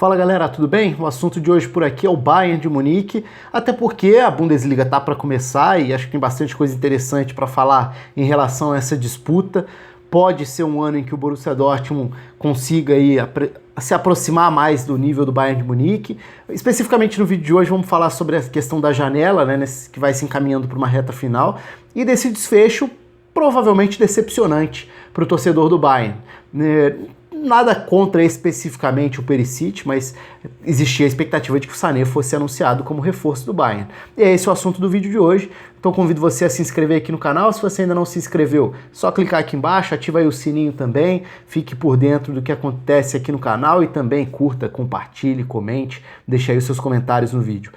Fala galera, tudo bem? O assunto de hoje por aqui é o Bayern de Munique, até porque a Bundesliga tá para começar e acho que tem bastante coisa interessante para falar em relação a essa disputa. Pode ser um ano em que o Borussia Dortmund consiga aí se aproximar mais do nível do Bayern de Munique. Especificamente no vídeo de hoje vamos falar sobre a questão da janela, né, que vai se encaminhando para uma reta final, e desse desfecho provavelmente decepcionante para o torcedor do Bayern. Nada contra especificamente o Perisic, mas existia a expectativa de que o Sané fosse anunciado como reforço do Bayern. E é esse o assunto do vídeo de hoje, então convido você a se inscrever aqui no canal. Se você ainda não se inscreveu, só clicar aqui embaixo, ativa aí o sininho também, fique por dentro do que acontece aqui no canal e também curta, compartilhe, comente, deixe aí os seus comentários no vídeo.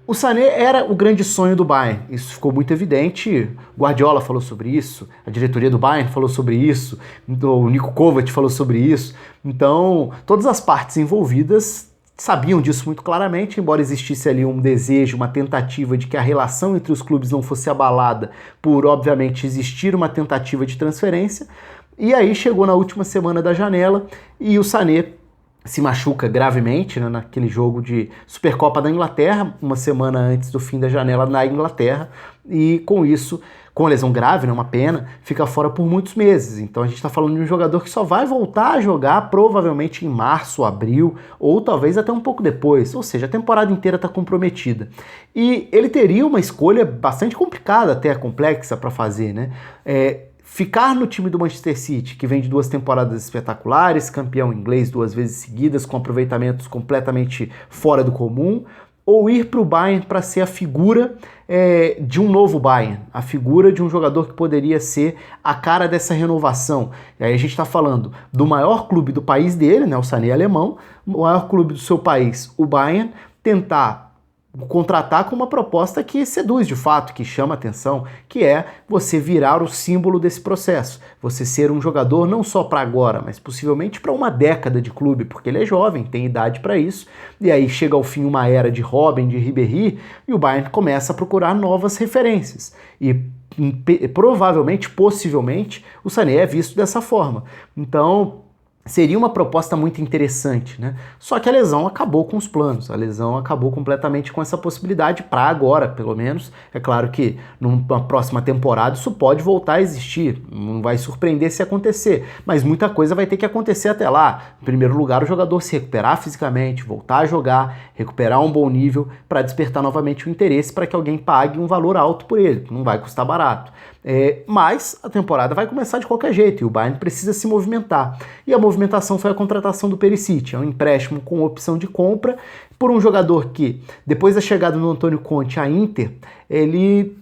O Sané era o grande sonho do Bayern, isso ficou muito evidente. Guardiola falou sobre isso, a diretoria do Bayern falou sobre isso, o Niko Kovac falou sobre isso. Então, todas as partes envolvidas sabiam disso muito claramente, embora existisse ali um desejo, uma tentativa de que a relação entre os clubes não fosse abalada por, obviamente, existir uma tentativa de transferência. E aí chegou na última semana da janela e o Sané se machuca gravemente, né, naquele jogo de Supercopa da Inglaterra, uma semana antes do fim da janela na Inglaterra, e com isso, com a lesão grave, né, uma pena, fica fora por muitos meses. Então a gente está falando de um jogador que só vai voltar a jogar provavelmente em março, abril, ou talvez até um pouco depois, ou seja, a temporada inteira está comprometida. E ele teria uma escolha bastante complicada, até complexa para fazer, né? Ficar no time do Manchester City, que vem de 2 temporadas espetaculares, campeão inglês 2 vezes seguidas, com aproveitamentos completamente fora do comum, ou ir para o Bayern para ser a figura de um novo Bayern, a figura de um jogador que poderia ser a cara dessa renovação. E aí a gente está falando do maior clube do país dele, né, o Sané alemão, o maior clube do seu país, o Bayern, tentar contratar com uma proposta que seduz de fato, que chama atenção, que é você virar o símbolo desse processo, você ser um jogador não só para agora, mas possivelmente para uma década de clube, porque ele é jovem, tem idade para isso, e aí chega ao fim uma era de Robben, de Ribéry, e o Bayern começa a procurar novas referências, e provavelmente, possivelmente, o Sané é visto dessa forma. Então seria uma proposta muito interessante, né? Só que a lesão acabou com os planos, a lesão acabou completamente com essa possibilidade para agora, pelo menos. É claro que numa próxima temporada isso pode voltar a existir, não vai surpreender se acontecer, mas muita coisa vai ter que acontecer até lá. Em primeiro lugar, o jogador se recuperar fisicamente, voltar a jogar, recuperar um bom nível para despertar novamente o interesse para que alguém pague um valor alto por ele, que não vai custar barato. Mas a temporada vai começar de qualquer jeito e o Bayern precisa se movimentar. E a movimentação foi a contratação do Perisic, é um empréstimo com opção de compra por um jogador que, depois da chegada do Antônio Conte à Inter, ele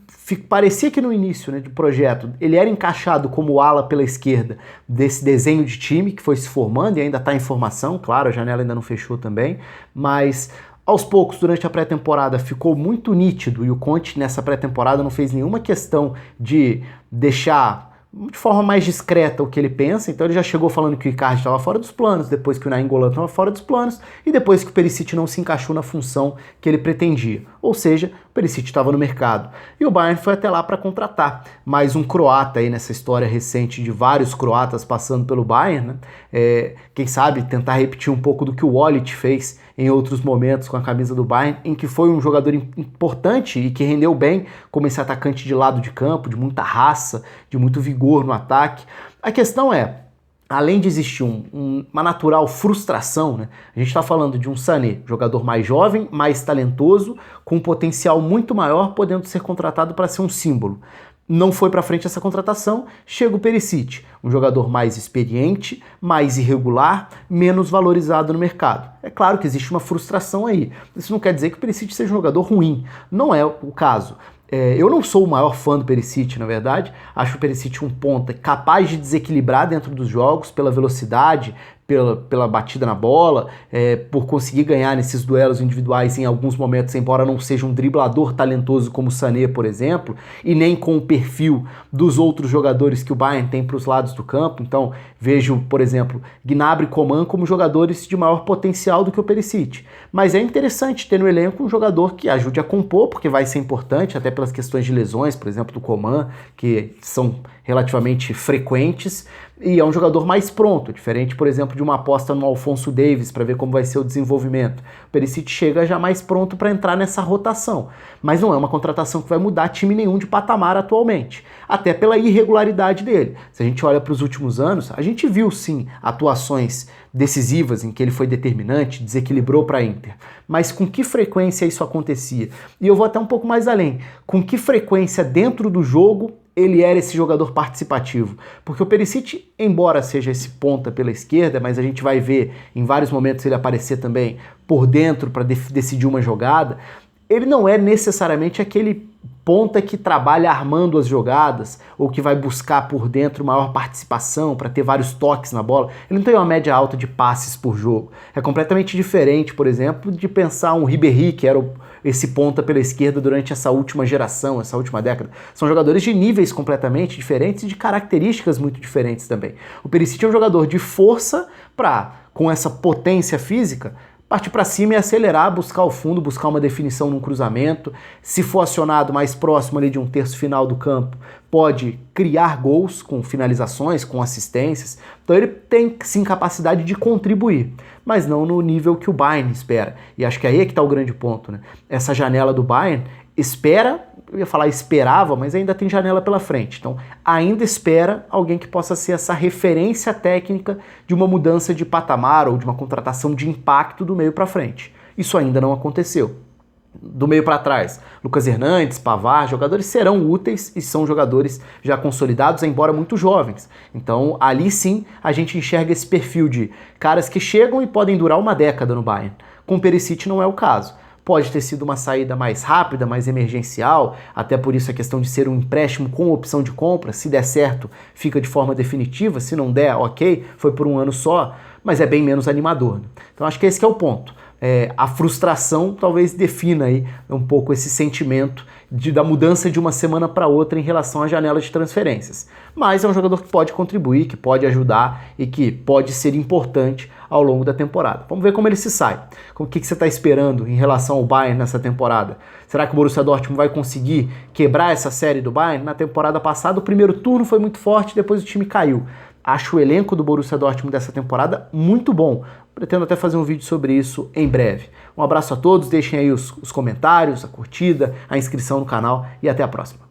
parecia que no início, né, do projeto ele era encaixado como ala pela esquerda desse desenho de time que foi se formando e ainda está em formação, claro, a janela ainda não fechou também, mas aos poucos, durante a pré-temporada, ficou muito nítido, e o Conte nessa pré-temporada não fez nenhuma questão de deixar de forma mais discreta o que ele pensa. Então ele já chegou falando que o Icardi estava fora dos planos, depois que o Nainggolan estava fora dos planos, e depois que o Perisic não se encaixou na função que ele pretendia. Ou seja, o Perisic estava no mercado. E o Bayern foi até lá para contratar mais um croata aí nessa história recente de vários croatas passando pelo Bayern, né? Quem sabe tentar repetir um pouco do que o Wallet fez em outros momentos com a camisa do Bayern, em que foi um jogador importante e que rendeu bem como esse atacante de lado de campo, de muita raça, de muito vigor no ataque. A questão é, além de existir uma natural frustração, né? A gente está falando de um Sané, jogador mais jovem, mais talentoso, com um potencial muito maior, podendo ser contratado para ser um símbolo. Não foi para frente essa contratação, chega o Perisic, um jogador mais experiente, mais irregular, menos valorizado no mercado. É claro que existe uma frustração aí. Isso não quer dizer que o Perisic seja um jogador ruim, não é o caso. Eu não sou o maior fã do Perisic, na verdade. Acho o Perisic um ponta capaz de desequilibrar dentro dos jogos pela velocidade, pela batida na bola, por conseguir ganhar nesses duelos individuais em alguns momentos, embora não seja um driblador talentoso como o Sané, por exemplo, e nem com o perfil dos outros jogadores que o Bayern tem para os lados do campo. Então vejo, por exemplo, Gnabry e Coman como jogadores de maior potencial do que o Perisic. Mas é interessante ter no elenco um jogador que ajude a compor, porque vai ser importante, até pelas questões de lesões, por exemplo, do Coman, que são relativamente frequentes, E é um jogador mais pronto, diferente, por exemplo, de uma aposta no Alphonso Davies para ver como vai ser o desenvolvimento. O Perisic chega já mais pronto para entrar nessa rotação, mas não é uma contratação que vai mudar time nenhum de patamar atualmente, até pela irregularidade dele. Se a gente olha para os últimos anos, a gente viu sim atuações decisivas em que ele foi determinante, desequilibrou para a Inter, mas com que frequência isso acontecia? E eu vou até um pouco mais além, com que frequência dentro do jogo ele era esse jogador participativo, porque o Perisic, embora seja esse ponta pela esquerda, mas a gente vai ver em vários momentos ele aparecer também por dentro para decidir uma jogada, ele não é necessariamente aquele ponta que trabalha armando as jogadas ou que vai buscar por dentro maior participação para ter vários toques na bola. Ele não tem uma média alta de passes por jogo. É completamente diferente, por exemplo, de pensar um Ribéry, que era esse ponta pela esquerda durante essa última geração, essa última década. São jogadores de níveis completamente diferentes e de características muito diferentes também. O Perisic é um jogador de força para, com essa potência física, partir para cima e acelerar, buscar o fundo, buscar uma definição num cruzamento. Se for acionado mais próximo ali de um terço final do campo, pode criar gols com finalizações, com assistências. Então ele tem sim capacidade de contribuir, mas não no nível que o Bayern espera. E acho que aí é que está o grande ponto, né? Essa janela do Bayern espera, eu ia falar esperava, mas ainda tem janela pela frente. Então, ainda espera alguém que possa ser essa referência técnica de uma mudança de patamar ou de uma contratação de impacto do meio para frente. Isso ainda não aconteceu. Do meio para trás, Lucas Hernandes, Pavard, jogadores serão úteis e são jogadores já consolidados, embora muito jovens. Então, ali sim, a gente enxerga esse perfil de caras que chegam e podem durar uma década no Bayern. Com o Perisic não é o caso. Pode ter sido uma saída mais rápida, mais emergencial, até por isso a questão de ser um empréstimo com opção de compra. Se der certo, fica de forma definitiva, se não der, ok, foi por um ano só, mas é bem menos animador, né? Então acho que esse que é o ponto. A frustração talvez defina aí um pouco esse sentimento da mudança de uma semana para outra em relação à janela de transferências. Mas é um jogador que pode contribuir, que pode ajudar e que pode ser importante ao longo da temporada. Vamos ver como ele se sai. O que você está esperando em relação ao Bayern nessa temporada? Será que o Borussia Dortmund vai conseguir quebrar essa série do Bayern? Na temporada passada o primeiro turno foi muito forte, depois o time caiu. Acho o elenco do Borussia Dortmund dessa temporada muito bom. Pretendo até fazer um vídeo sobre isso em breve. Um abraço a todos, deixem aí os comentários, a curtida, a inscrição no canal e até a próxima.